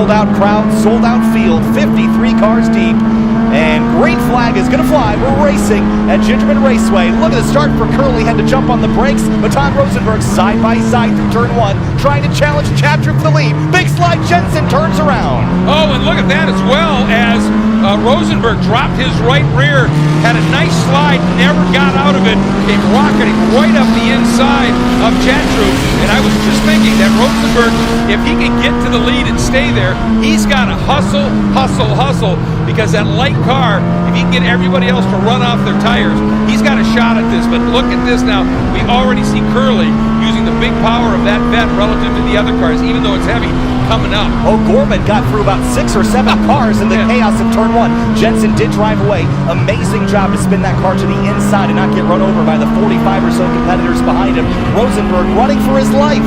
sold-out crowd, sold-out field, 53 cars deep. And green flag is going to fly. We're racing at Gingerman Raceway. Look at the start for Curly. Had to jump on the brakes. Baton Rosenberg side by side through turn one, trying to challenge Chatroop for the lead. Big slide. Jensen turns around. Oh, and look at that as well as Rosenberg dropped his right rear. Had a nice slide, never got out of it. Came rocketing right up the inside of Chatroop. And I was just thinking that Rosenberg, if he can get to the lead and stay there, he's got to hustle, hustle, hustle. Because that light car, if he can get everybody else to run off their tires, he's got a shot at this. But look at this now. We already see Curly using the big power of that vet relative to the other cars, even though it's heavy, coming up. O'Gorman got through about 6 or 7 cars in the chaos of turn one. Jensen did drive away. Amazing job to spin that car to the inside and not get run over by the 45 or so competitors behind him. Rosenberg running for his life.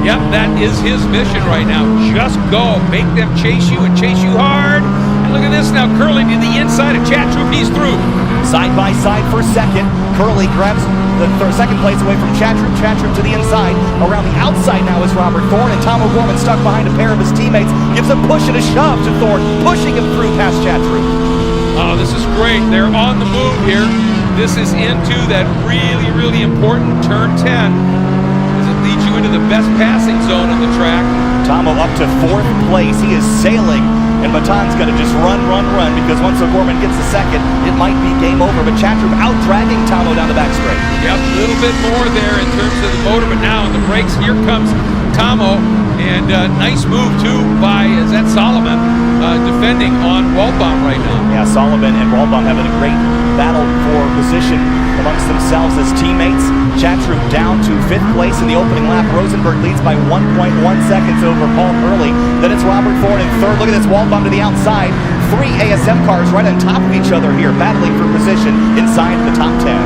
Yep, that is his mission right now. Just go. Make them chase you and chase you hard. Look at this now, Curly to the inside of Chatroop, he's through. Side by side for second. Curly grabs the second place away from Chatroop. Chatroop to the inside. Around the outside now is Robert Thorne, and Tom O'Gorman stuck behind a pair of his teammates. Gives a push and a shove to Thorne, pushing him through past Chatroop. Oh, this is great. They're on the move here. This is into that really, really important turn 10. As it leads you into the best passing zone on the track. Tomo up to 4th place. He is sailing. And Baton's going to just run, because once O'Gorman gets a second, it might be game over. But Chatroop out-dragging Tomo down the back straight. Yep, a little bit more there in terms of the motor, but now on the brakes, here comes Tomo. And nice move, too, by, is that Solomon, defending on Waldbaum right now. Yeah, Solomon and Waldbaum having a great battle for position amongst themselves as teammates. Chatroop down to 5th place in the opening lap. Rosenberg leads by 1.1 seconds over Paul Curley. Then it's Robert Thorne in 3rd. Look at this, Waldbaum to the outside. 3 ASM cars right on top of each other here, battling for position inside the top 10.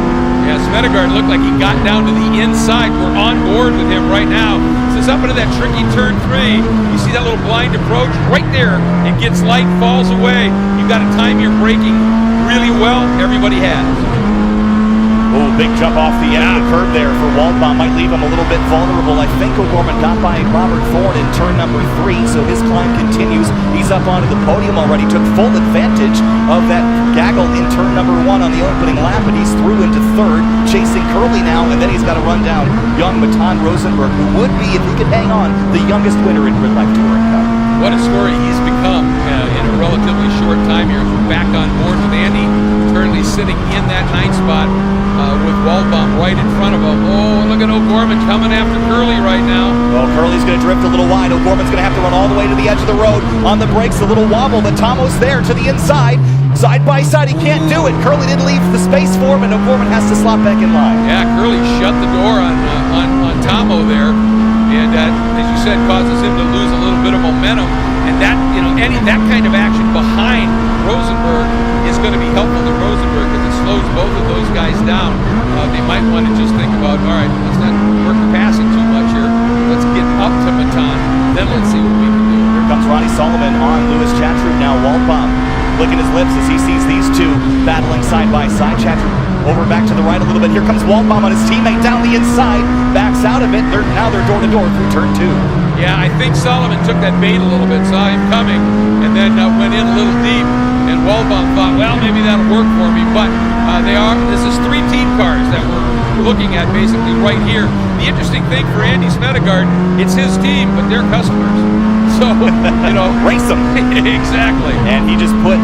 Yeah, Smedegard looked like he got down to the inside. We're on board with him right now. So it's up into that tricky turn 3. You see that little blind approach right there. It gets light, falls away. You've got to time your braking really well. Everybody has. Oh, big jump off the end of the curb there for Waldbaum. Might leave him a little bit vulnerable. I think O'Gorman got by Robert Thorne in turn number 3, so his climb continues. He's up onto the podium already. Took full advantage of that gaggle in turn number 1 on the opening lap, and he's through into 3rd, chasing Curly now, and then he's got to run down young Baton Rosenberg, who would be, if he could hang on, the youngest winner in GRIDLIFE Touring Cup. What a story he's become in a relatively short time here. We're back on board with Andy, currently sitting in that 9th spot. With Waldbaum right in front of him. Oh, look at O'Gorman coming after Curly right now. Well, Curly's going to drift a little wide. O'Gorman's going to have to run all the way to the edge of the road. On the brakes, a little wobble, but Tomo's there to the inside. Side by side, he can't do it. Curly didn't leave the space for him, and O'Gorman has to slot back in line. Yeah, Curly shut the door on Tomo there, and as you said, causes him to lose a little bit of momentum. And that, that kind of action behind Rosenberg is going to be helpful to Rosenberg because it slows both of those guys down. They might want to just think about, all right, let's not work the passing too much here. Let's get up to Baton, then let's see what we can do. Here comes Ronnie Solomon on Louis Chatroop now. Waldbaum licking his lips as he sees these two battling side by side. Chatroop over back to the right a little bit. Here comes Waldbaum on his teammate down the inside, backs out of it. Now they're door to door through turn 2. Yeah, I think Solomon took that bait a little bit, saw him coming, and then went in a little deep. And Waldbaum thought, well, maybe that'll work for me. But this is 3 team cars that we're looking at basically right here. The interesting thing for Andy Smedegard, it's his team, but they're customers. So, race them. Exactly. And he just put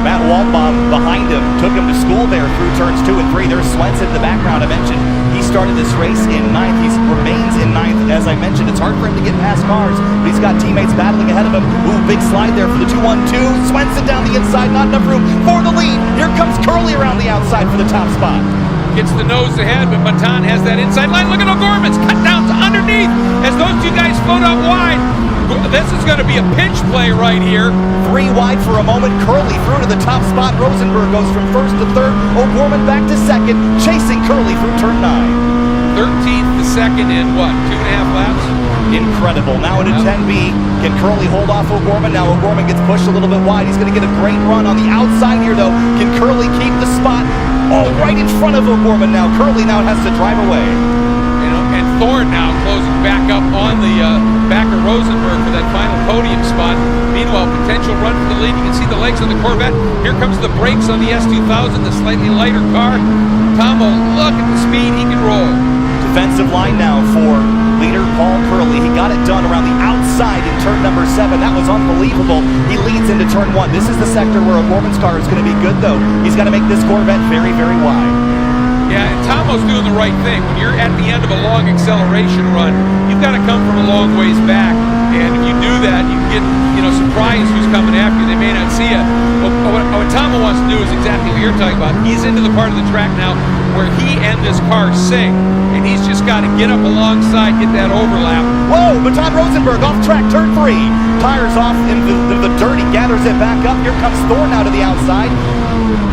Matt Waldbaum behind him, took him to school there through turns 2 and 3. There's Swenson in the background. I mentioned he started this race in 9th. He remains in 9th. As I mentioned, it's hard for him to get past cars, but he's got teammates battling ahead of him. Ooh, big slide there for the 2-1-2. Swenson down the inside, not enough room for the lead. Here comes Curly around the outside for the top spot. Gets the nose ahead, but Baton has that inside line. Look at O'Gorman's cut down to underneath as those 2 guys float out wide. This is going to be a pinch play right here. 3 wide for a moment. Curly through to the top spot. Rosenberg goes from 1st to 3rd. O'Gorman back to 2nd, chasing Curly through turn 9. 13th to 2nd in what, 2.5 laps? Incredible. Now at a 10B, can Curly hold off O'Gorman? Now O'Gorman gets pushed a little bit wide. He's going to get a great run on the outside here, though. Can Curly keep the spot? Oh, right in front of O'Gorman now. Curly now has to drive away. And Thorne now closing back up on the back of Rosenberg for that final podium spot. Meanwhile, potential run for the lead. You can see the legs on the Corvette. Here comes the brakes on the S2000, the slightly lighter car. Tomo, look at the speed he can roll. Defensive line now for leader Paul Curley. He got it done around the outside in turn number 7. That was unbelievable. He leads into turn 1. This is the sector where O'Gorman's car is going to be good, though. He's got to make this Corvette very, very wide. Yeah, and Tomo's doing the right thing. When you're at the end of a long acceleration run, you've got to come from a long ways back. And if you do that, you can get, surprised who's coming after you. They may not see you. What Tomo wants to do is exactly what you're talking about. He's into the part of the track now where he and this car sync. And he's just got to get up alongside, get that overlap. Whoa, Baton Rosenberg off track, turn 3. Tires off into the dirt. He gathers it back up. Here comes Thorne out to the outside.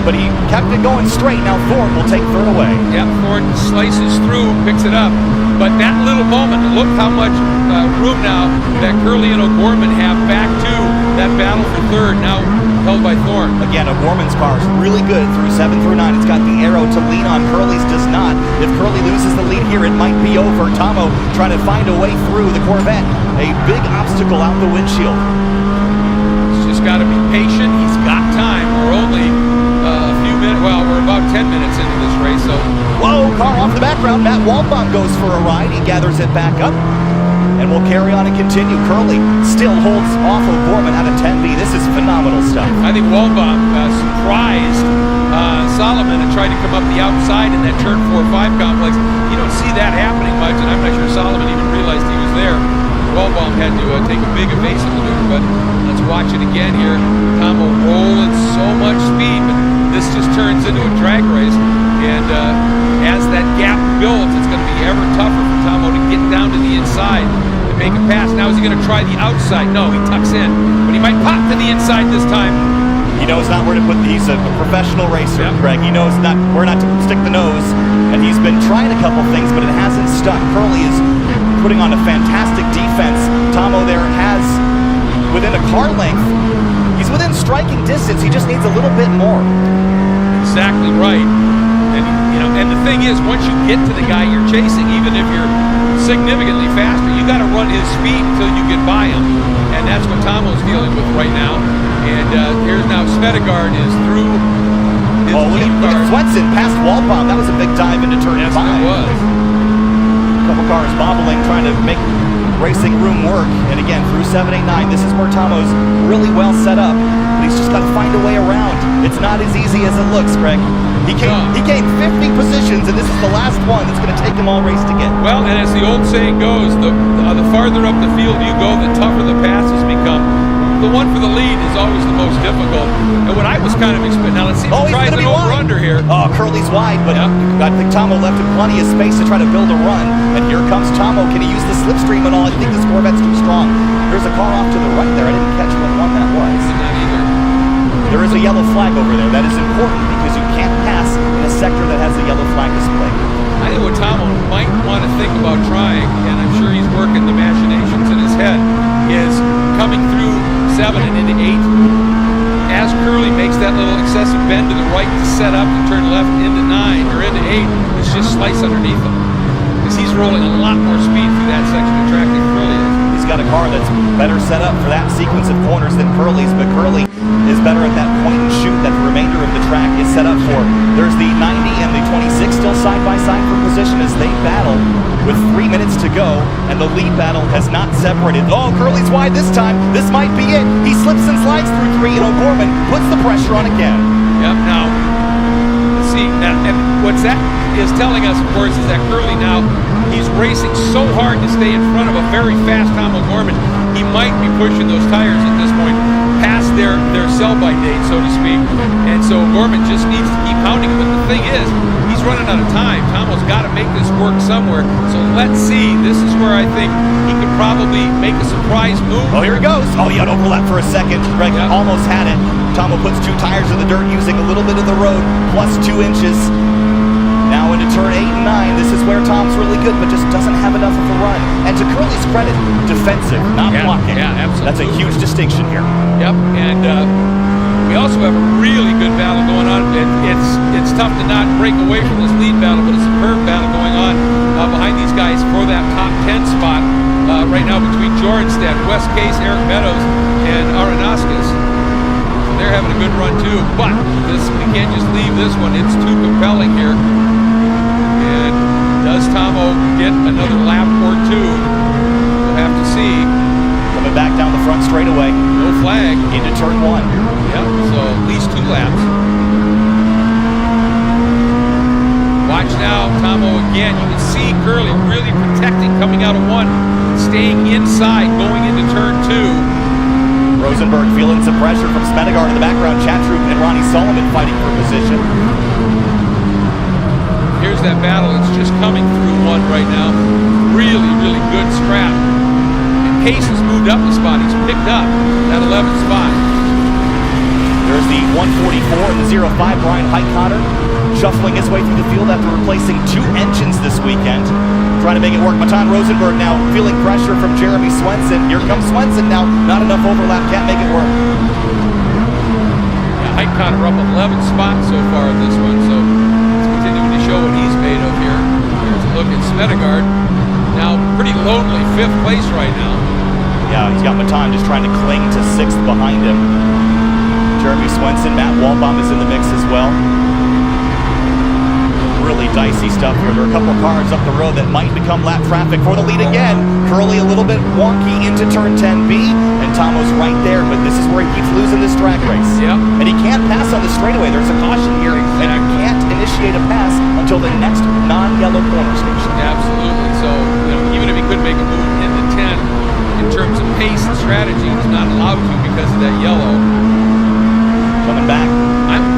But he kept it going straight. Now Thorne will take third away. Yep, Thorne slices through, picks it up. But that little moment, look how much room now that Curley and O'Gorman have back to that battle for third, now held by Thorne. Again, O'Gorman's car is really good through 7 through 9. It's got the arrow to lean on. Curley's does not. If Curley loses the lead here, it might be over. Tomo trying to find a way through the Corvette. A big obstacle out the windshield. He's just got to be patient. He's got time. We're only a few minutes, well, we're about 10 minutes into this race, so. Whoa, car off the background. Matt Waldbaum goes for a ride. He gathers it back up. And we'll carry on and continue. Curley still holds off O'Gorman out of 10B. This is phenomenal stuff. I think Waldbaum surprised Solomon and tried to come up the outside in that turn 4-5 complex. You don't see that happening much, and I'm not sure Solomon even realized he was there. Waldbaum had to take a big evasive maneuver, but let's watch it again here. Tomo rolling so much speed, but this just turns into a drag race. And as that gap builds, it's going to be ever tougher for Tomo to get down to the inside and make a pass. Now is he going to try the outside? No, he tucks in, but he might pop to the inside this time. He knows not where to put. He's a professional racer, yep. Greg. He knows not where not to stick the nose, and he's been trying a couple things, but it hasn't stuck. Curley is putting on a fantastic defense. Tomo there has within a car length. He's within striking distance. He just needs a little bit more. Exactly right. And the thing is, once you get to the guy you're chasing, even if you're significantly faster, you got to run his speed until you get by him, and that's what Tomo's dealing with right now. And here's now Svedegard is through his lead car. Swenson past Waldbaum. That was a big dive into turn 5. Yes, it was. A couple cars bobbling, trying to make racing room work. And again, through 7, 8, 9, this is where Tomo's really well set up. But he's just got to find a way around. It's not as easy as it looks, Greg. He gained 50 positions, and this is the last one that's going to take him all race to get. Well, and as the old saying goes, the farther up the field you go, the tougher the passes become. The one for the lead is always the most difficult. And what I was kind of expecting, now let's see if he tries an over-under here. Oh, Curley's wide, but I think Tomo left him plenty of space to try to build a run. And here comes Tomo. Can he use the slipstream and all? I think this Corvette's too strong. There's a car off to the right there. I didn't catch what one that was. Not either. There is a yellow flag over there. That is important because you can't pass in a sector that has a yellow flag displayed. I think what Tomo might want to think about trying, and I'm sure he's working the machinations in his head, is coming through 7 and into 8. As Curley makes that little excessive bend to the right to set up and turn left into 9 or into 8, it's just slice underneath him. Because he's rolling a lot more speed through that section of track than Curley is. He's got a car that's better set up for that sequence of corners than Curley's, but Curley is better at that point and shoot that the remainder of the track is set up for. There's the 90 and the 26 still side by side for position as they battle with 3 minutes to go, and the lead battle has not separated. Oh, Curley's wide this time. This might be it. He slips and slides through 3, and O'Gorman puts the pressure on again. Yep, now, let's see, and what that is telling us, of course, is that Curley now, he's racing so hard to stay in front of a very fast Tom O'Gorman, he might be pushing those tires at this point past their sell-by date, so to speak, and so O'Gorman just needs to keep pounding him. But the thing is, he's running out of time. Tomo's got to make this work somewhere, so let's see. This is where I think he could probably make a surprise move. Oh, here he goes. Oh, he had overlap for a second. Greg almost had it. Tomo puts 2 tires in the dirt using a little bit of the road, plus 2 inches. Now into turn 8 and 9, this is where Tom's really good, but just doesn't have enough of a run. And to Curley's credit, defensive, not blocking. Yeah, absolutely. That's a huge distinction here. Yep, and we also have a really good battle going on. It's tough to not break away from this lead battle, but a superb battle going on behind these guys for that top 10 spot right now between Jorgenstedt, Ross Case, Eric Meadows, and Aronofsky. They're having a good run too, but we can't just leave this one. It's too compelling here. And does Tomo get another lap or two? We'll have to see. Coming back down the front straightaway. No flag. Into turn one. Yep, so at least 2 laps. Watch now, Tomo again. You can see Curly really protecting coming out of 1, staying inside, going into turn 2. Rosenberg feeling some pressure from Smedegaard in the background. Chatroop and Ronnie Solomon fighting for position. Here's that battle. It's just coming through 1 right now. Really, really good scrap. And Case has moved up a spot. He's picked up that 11th spot. There's the 144 and the 05, Brian Heitkotter, shuffling his way through the field after replacing 2 engines this weekend. Trying to make it work. Matan Rosenberg now feeling pressure from Jeremy Swenson. Here comes Swenson now. Not enough overlap. Can't make it work. Yeah, Heitkotter up 11 spots so far in this one, so it's continuing to show what he's made of here. Here's a look at Smedegaard. Now pretty lonely, 5th place right now. Yeah, he's got Matan just trying to cling to 6th behind him. Jeremy Swenson, Matt Waldbaum is in the mix as well. Really dicey stuff here. There are a couple of cars up the road that might become lap traffic for the lead again. Curly a little bit wonky into turn 10B, and Tomo's right there, but this is where he keeps losing this drag race. Yep. And he can't pass on the straightaway. There's a caution here, and you can't initiate a pass until the next non-yellow corner station. Absolutely. So, even if he could make a move into 10, in terms of pace and strategy, he's not allowed to because of that yellow. Coming back.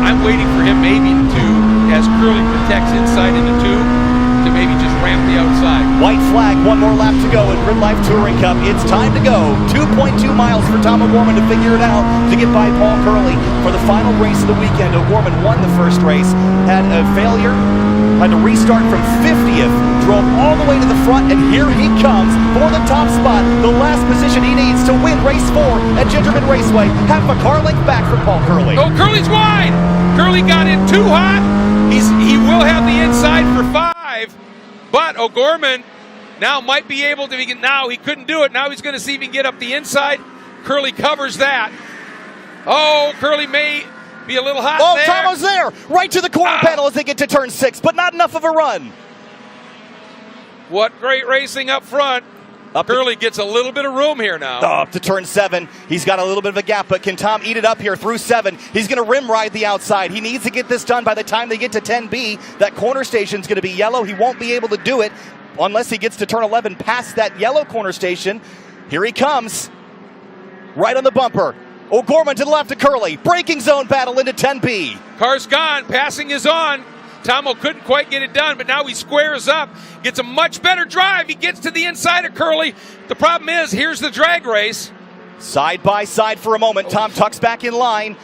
I'm waiting for him maybe to, as Curly protects inside into 2, to maybe just ramp the outside. White flag, 1 more lap to go in GRIDLIFE Touring Cup. It's time to go. 2.2 miles for Tom O'Gorman to figure it out to get by Paul Curly for the final race of the weekend. O'Gorman won the first race, had a failure, had to restart from 50th, drove all the way to the front, and here he comes for the top spot, the last position he needs to win race 4 at Gingerman Raceway. Half a car length back for Paul Curly. Oh, Curly's wide! Curly got in too hot. He will have the inside for 5, but O'Gorman now might be able to. Now he couldn't do it. Now he's going to see if he can get up the inside. Curly covers that. Oh, Curly may be a little hot there. Tomo's there, right to the corner panel as they get to turn 6, but not enough of a run. What great racing up front. Curly gets a little bit of room here now. Up to turn 7. He's got a little bit of a gap, but can Tom eat it up here through 7? He's going to rim ride the outside. He needs to get this done by the time they get to 10B. That corner station's going to be yellow. He won't be able to do it unless he gets to turn 11 past that yellow corner station. Here he comes. Right on the bumper. O'Gorman to the left of Curly. Braking zone battle into 10B. Car's gone. Passing is on. Tomo couldn't quite get it done, but now he squares up, gets a much better drive. He gets to the inside of Curly. The problem is, here's the drag race. Side by side for a moment. Tom tucks back in line.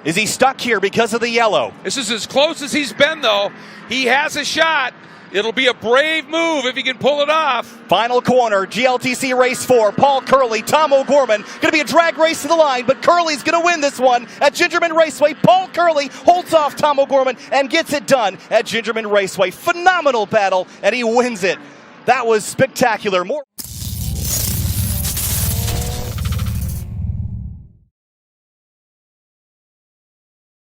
Is he stuck here because of the yellow? This is as close as he's been, though. He has a shot. It'll be a brave move if he can pull it off. Final corner, GLTC race 4. Paul Curly, Tom O'Gorman. Going to be a drag race to the line, but Curly's going to win this one at Gingerman Raceway. Paul Curly holds off Tom O'Gorman and gets it done at Gingerman Raceway. Phenomenal battle, and he wins it. That was spectacular. More